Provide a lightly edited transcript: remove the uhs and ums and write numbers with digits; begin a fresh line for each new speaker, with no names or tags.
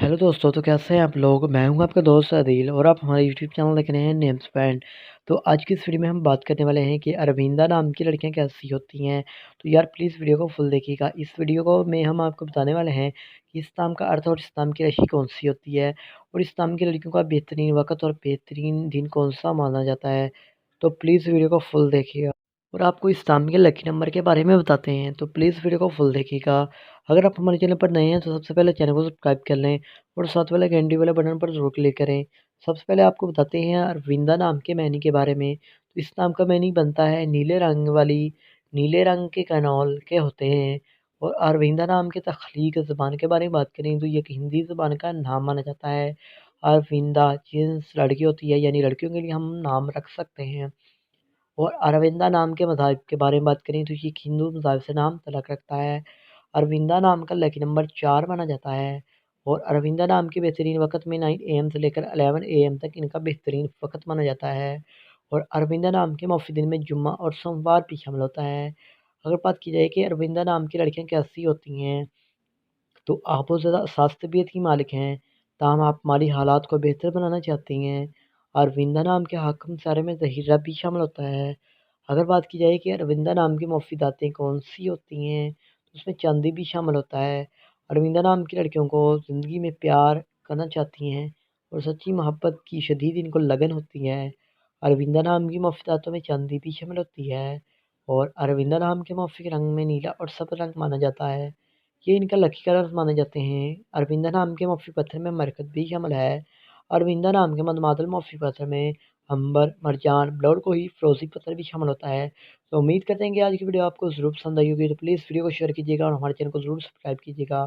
Hello दोस्तों, तो कैसे हैं आप लोग। मैं हूं आपका दोस्त आदिल और आप हमारे यूट्यूब चैनल देख रहे हैं नेम्स बैंड। तो आज की इस वीडियो में हम बात करने वाले हैं कि अरविंदा नाम की लड़कियां कैसी होती हैं। तो यार प्लीज़ वीडियो को फुल देखिएगा। इस वीडियो को में हम आपको बताने वाले हैं कि इस नाम का अर्थ और इस नाम की राशि कौन सी होती है और इस नाम की लड़कियों का बेहतरीन वक्त और बेहतरीन दिन कौन सा माना जाता है। तो प्लीज़ वीडियो को फुल देखिएगा और आपको इस नाम के लकी नंबर के बारे में बताते हैं। तो प्लीज़ वीडियो को फुल देखिएगा। अगर आप हमारे चैनल पर नए हैं तो सबसे पहले चैनल को सब्सक्राइब कर लें और साथ वाले घंटी वाले बटन पर ज़रूर क्लिक करें। सबसे पहले आपको बताते हैं अरविंदा नाम के मैनी के बारे में। तो इस नाम का मैनी बनता है नीले रंग के कैनोल के होते हैं। और अरविंदा नाम के तख्लीक ज़बान के बारे में बात करें तो ये एक हिंदी ज़बान का नाम माना जाता है। अरविंदा जिन्स लड़की होती है, यानी लड़कियों के लिए हम नाम रख सकते हैं। और अरविंदा नाम के मज़ाहिब के बारे में बात करें तो ये एक हिंदू मज़ाहिब से नाम तलक रखता है। अरविंदा नाम का लकी नंबर 4 माना जाता है। और अरविंदा नाम के बेहतरीन वक़्त में 9 AM से लेकर 11 AM तक इनका बेहतरीन वक़्त माना जाता है। और अरविंदा नाम के मौफी दिन में जुम्मा और सोमवार भी शामिल होता है। अगर बात की जाए कि अरविंदा नाम की लड़कियाँ कैसी होती हैं, तो आप बहुत ज़्यादा साज़ तबीयत की मालिक हैं, ताहम आप माली हालात को बेहतर बनाना चाहती हैं। अरविंदा नाम के हाकिम सारे में ज़हीरा भी शामिल होता है। अगर बात की जाए कि अरविंदा नाम की मुफ़ीदातें कौन-सी होती हैं, तो उसमें चाँदी भी शामिल होता है। अरविंदा नाम की लड़कियों को ज़िंदगी में प्यार करना चाहती हैं और सच्ची मोहब्बत की शदीद इनको लगन होती है। अरविंदा नाम की मुफ़ीदातों में चाँदी भी शामिल होती है। और अरविंदा नाम के मुवफ़्फ़िक रंग में नीला और सफ़ेद रंग माना जाता है। ये इनका लकी कलर्स माने जाते हैं। अरविंदा नाम के मुवफ़्फ़िक पत्थर में मरकत भी शामिल है। अरविंदा नाम के मतमादल मुवफ़्फ़िक पत्थर में अंबर, मरजान, ब्लड कोही, फ़िरोज़ी पत्थर भी शामिल होता है। तो उम्मीद करते हैं कि आज की वीडियो आपको ज़रूर पसंद आई होगी। तो प्लीज़ वीडियो को शेयर कीजिएगा और हमारे चैनल को ज़रूर सब्सक्राइब कीजिएगा।